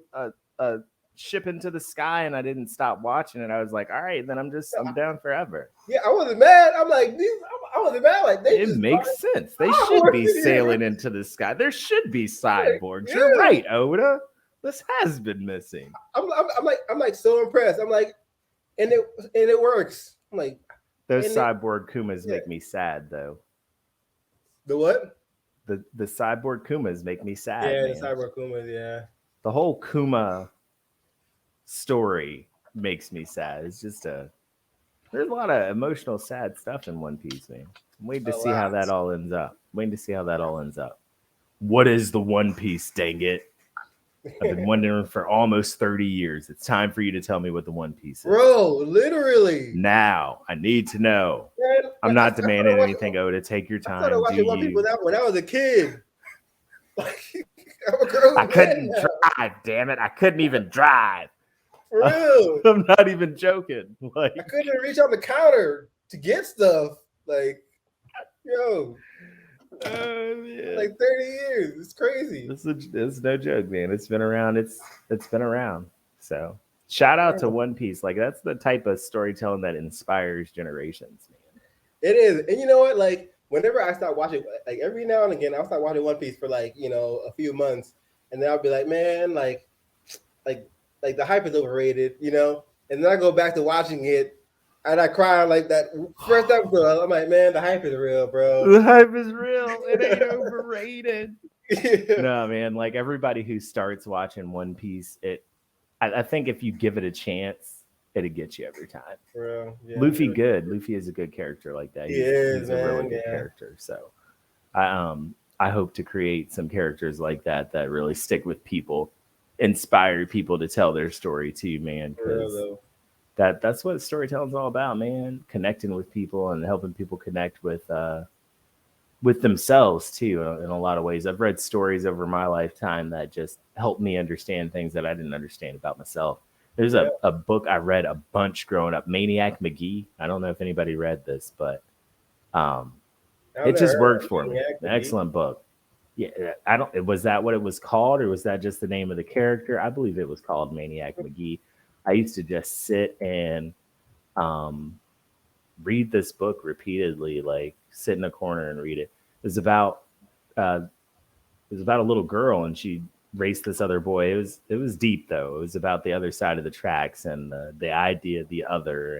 a ship into the sky, and I didn't stop watching it. I was like, all right, then I'm down forever. Yeah, I wasn't mad. I'm like, I wasn't mad. Like, it makes sense. They should be sailing into the sky. There should be cyborgs. Yeah. You're right, Oda. This has been missing. I'm like so impressed. I'm like. And it works. I'm like, those cyborg Kumas make me sad, though. The what? The cyborg Kumas make me sad. Yeah, man. the cyborg Kumas. Yeah. The whole Kuma story makes me sad. It's just there's a lot of emotional, sad stuff in One Piece, man. I'm waiting to see how that all ends up. What is the One Piece? Dang it! I've been wondering for almost 30 years. It's time for you to tell me what the One Piece is. Bro, literally. Now, I need to know. Man, I'm not demanding anything, Oda. Take your time. I started watching One Piece when I was a kid. I couldn't drive, damn it. I couldn't even drive. For real. I'm not even joking. Like, I couldn't reach on the counter to get stuff. Like, yo. Like 30 years. It's crazy. It's no joke, man. It's been around. It's been around. So shout out to One Piece. Like, that's the type of storytelling that inspires generations, man. It is. And you know what? Like, whenever I start watching, like every now and again, I'll start watching One Piece for like, a few months, and then I'll be like, man, like the hype is overrated, and then I go back to watching it. And I cry like that first episode. I'm like, man, the hype is real, bro. The hype is real. It ain't overrated. Yeah. No, man. Like, everybody who starts watching One Piece, I think if you give it a chance, it'll get you every time. Real. Yeah, Luffy, good. Luffy is a good character like that. He's a really good character. So, I hope to create some characters like that really stick with people, inspire people to tell their story too, man. Because that's what storytelling's all about, man. Connecting with people and helping people connect with themselves too, in a lot of ways. I've read stories over my lifetime that just helped me understand things that I didn't understand about myself. There's a book I read a bunch growing up, Maniac McGee. I don't know if anybody read this, but it just worked for me. An excellent book. Yeah, was that what it was called, or was that just the name of the character? I believe it was called Maniac McGee. I used to just sit and read this book repeatedly, like sit in a corner and read it. It was about a little girl, and she raced this other boy. It was deep though. It was about the other side of the tracks and the idea of the other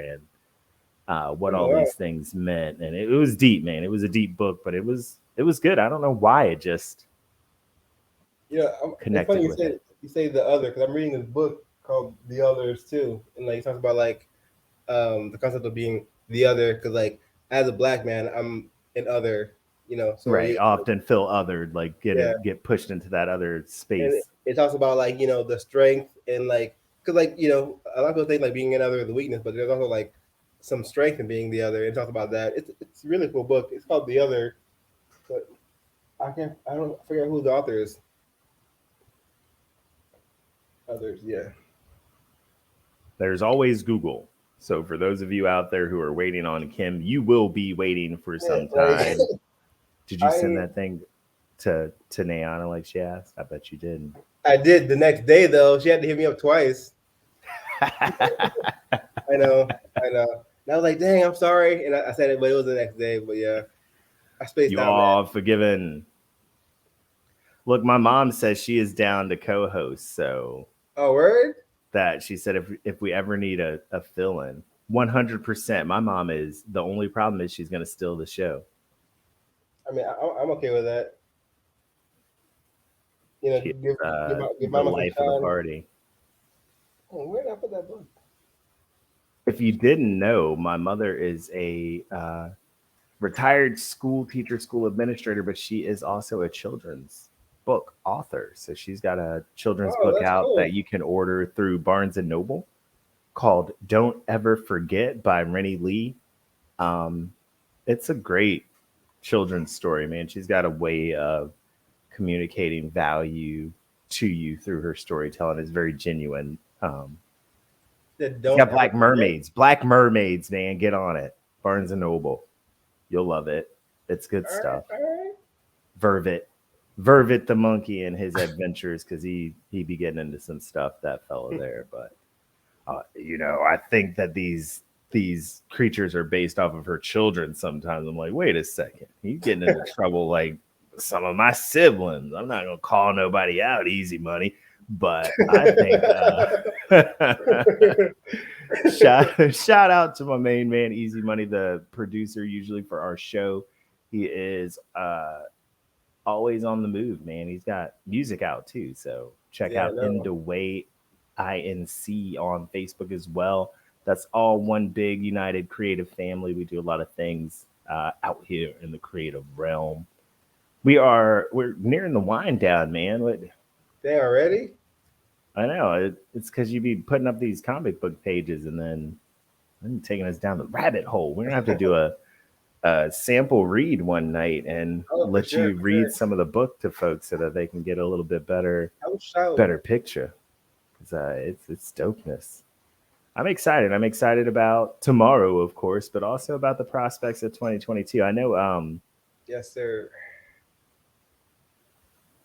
and what all these things meant. And it was deep, man. It was a deep book, but it was good. I don't know why it just connected with it. You say the other, because I'm reading this book called The Others too, and like it talks about like the concept of being the other, because like as a black man, I'm an other, so right. Often feel othered, like get pushed into that other space. And it talks about like the strength and like, because like a lot of people think like being an other is the weakness, but there's also like some strength in being the other. And talks about that. It's a really cool book. It's called The Other, but I forget who the author is. Others, yeah. There's always Google. So for those of you out there who are waiting on Kim, you will be waiting for some time. Did you send that thing to Nayana like she asked? I bet you didn't. I did the next day though. She had to hit me up twice. I know. And I was like, dang, I'm sorry. And I said it, but it was the next day. But yeah, I spaced You out, man. all forgiven. Look, my mom says she is down to co-host, so Oh, word? that she said if we ever need a fill-in, 100%. My mom is the only problem is she's gonna steal the show. I mean, I'm okay with that. You know, She is give the mama some life of the shine. party. Oh, where did I put that book? If you didn't know, my mother is a retired school teacher, school administrator, but she is also a children's book author. So she's got a children's Oh, book that's out cool. that you can order through Barnes and Noble called "Don't Ever Forget" by Rennie Lee. Um, it's a great children's story, man. She's got a way of communicating value to you through her storytelling. It's very genuine. That She's don't got ever Black forget. Mermaids. Black Mermaids, man. Get on it. Barnes and Noble. You'll love it. It's good All right, stuff. all right. Vervet. Vervet the monkey and his adventures, because he be getting into some stuff, that fellow there. But I think that these creatures are based off of her children sometimes. I'm like, wait a second. He's getting into trouble like some of my siblings. I'm not gonna call nobody out, easy money. But I think shout out to my main man, Easy Money, the producer usually for our show. He is always on the move, man. He's got music out too. So check Yeah, out no. Indaway Inc on Facebook as well. That's all one big united creative family. We do a lot of things out here in the creative realm. We're nearing the wind down, man. They already? I know it's because you be putting up these comic book pages and then taking us down the rabbit hole. We're gonna have to do a sample read one night and Oh, for let sure, you for read sure. some of the book to folks so that they can get a little bit I was shout. better picture. 'Cause, it's dopeness. I'm excited. I'm excited about tomorrow, of course, but also about the prospects of 2022. I know Yes, sir.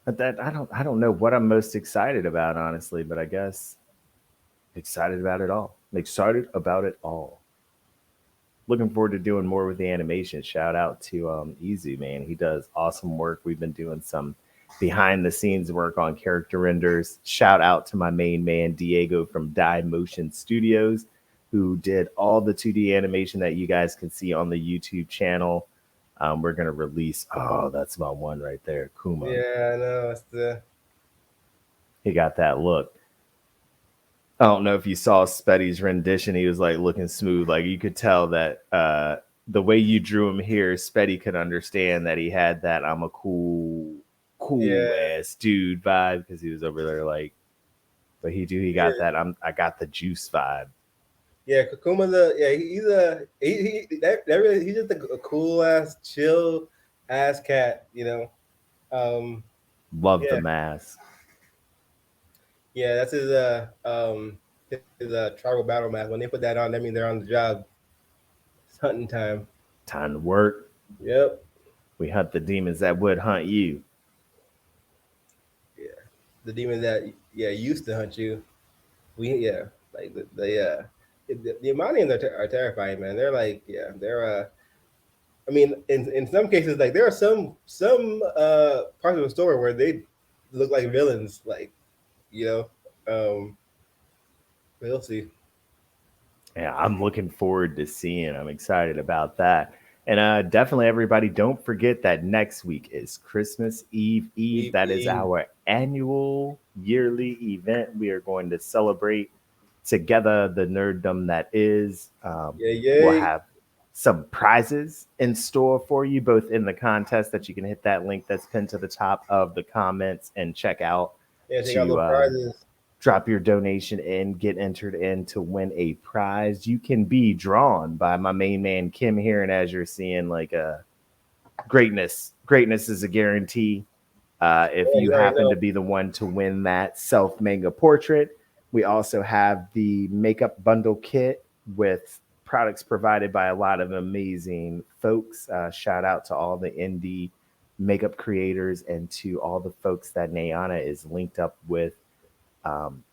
that I don't know what I'm most excited about, honestly, but I guess excited about it all. I'm excited about it all. Looking forward to doing more with the animation. Shout out to Easy, man. He does awesome work. We've been doing some behind the scenes work on character renders. Shout out to my main man Diego from Die Motion Studios, who did all the 2D animation that you guys can see on the YouTube channel. We're gonna release. Oh, that's my one right there, Kuma. Yeah, I know. It's the He got that look. I don't know if you saw Spetty's rendition. He was like looking smooth. Like you could tell that the way you drew him here, Spetty could understand that he had that I'm a cool yeah, ass dude vibe because he was over there like, but he got yeah, that I got the juice vibe. yeah. Kakuma's he's that really he's just a cool ass, chill ass cat. Um, Love the yeah, mask. yeah. That's his tribal battle mask. When they put that on, that means they're on the job. It's hunting time. Time to work. Yep. We hunt the demons that would hunt you. Yeah. The demons that used to hunt you. Like the Imanians are terrifying, man. They're like they're I mean, in some cases, like there are some parts of the story where they look like villains, like you know. We'll see. Yeah, I'm looking forward to seeing. I'm excited about that. And definitely, everybody, don't forget that next week is Christmas Eve Eve. That is Eve. our annual yearly event. We are going to celebrate together the nerddom that is. Yeah, We'll yay. have some prizes in store for you, both in the contest that you can hit that link that's pinned to the top of the comments and check out Yeah, take out to little prizes. drop your donation in, get entered in to win a prize. You can be drawn by my main man Kim here, and as you're seeing, like greatness is a guarantee. If Yeah, you you already happen know. to be the one to win that self manga portrait, we also have the makeup bundle kit with products provided by a lot of amazing folks. Shout out to all the indie makeup creators and to all the folks that Nayana is linked up with.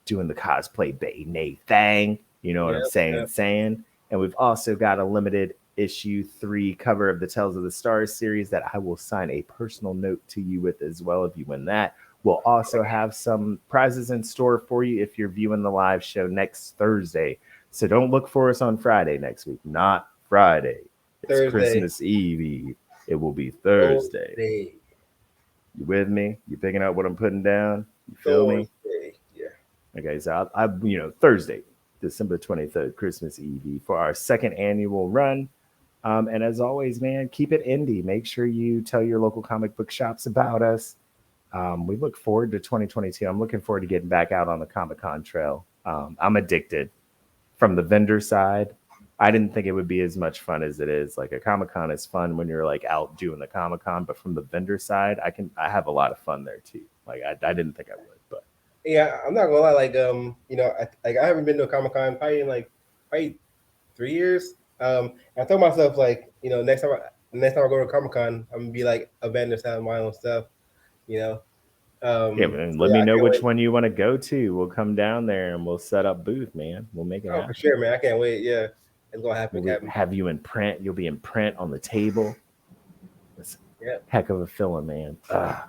doing the cosplay Bay Nay thing. You know what I'm Yep. saying? And we've also got a limited issue 3 cover of the Tales of the Stars series that I will sign a personal note to you with as well if you win that. We'll also have some prizes in store for you if you're viewing the live show next Thursday. So don't look for us on Friday next week. Not Friday. It's Thursday. Christmas Eve. It will be Thursday. You with me? You picking up what I'm putting down? You feel me? Yeah. Okay, so Thursday, December 23rd, Christmas Eve for our second annual run. And as always, man, keep it indie. Make sure you tell your local comic book shops about us. We look forward to 2022. I'm looking forward to getting back out on the Comic Con trail. I'm addicted from the vendor side. I didn't think it would be as much fun as it is. Like a Comic Con is fun when you're like out doing the Comic Con, but from the vendor side, I have a lot of fun there too. Like I didn't think I would, but Yeah, I'm not gonna lie. Like, I haven't been to a Comic Con probably in like probably 3 years. I told myself like, next time I go to Comic Con, I'm gonna be like a vendor selling my own stuff. You know. yeah, man, So let yeah, me I know can't which wait. one you want to go to. We'll come down there and we'll set up booth, man. We'll make it Oh, for happen. sure, man. I can't wait. Yeah, it's gonna happen. We'll Happen. have you in print. You'll be in print on the table. It's Yeah, heck of a feeling, man. I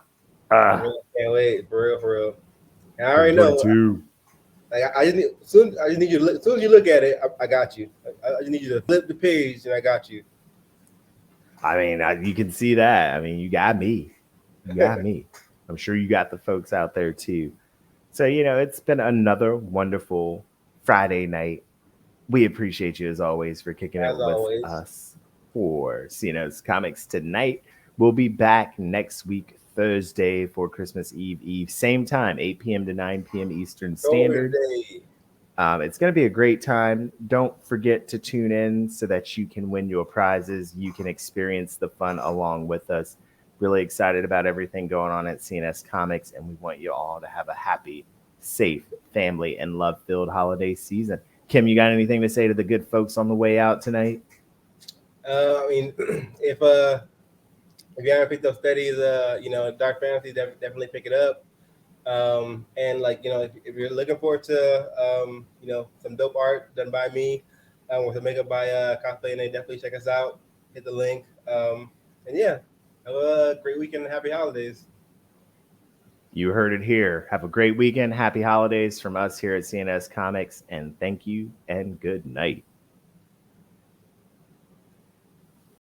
really can't wait. For real, for real. And I already know. 2022. Like, I just need soon. I just need you to look. As soon as you look at it, I got you. I just need you to flip the page, and I got you. I mean, you can see that. I mean, you got me. You got me. I'm sure you got the folks out there too. So, it's been another wonderful Friday night. We appreciate you as always for kicking it As with always. us for CnS Comics Tonight. We'll be back next week, Thursday, for Christmas Eve. Same time, 8 p.m. to 9 p.m. Eastern Standard. Thursday. It's going to be a great time. Don't forget to tune in so that you can win your prizes. You can experience the fun along with us. Really excited about everything going on at CnS Comics, and we want you all to have a happy, safe, family, and love-filled holiday season. Kim, you got anything to say to the good folks on the way out tonight? I mean, if you haven't picked up studies, Dark Fantasy, definitely pick it up. And like if you're looking forward to some dope art done by me, with the makeup by Cosplay, and they definitely check us out. Hit the link. And yeah, have a great weekend and happy holidays. You heard it here. Have a great weekend. Happy holidays from us here at CnS Comics, and thank you and good night.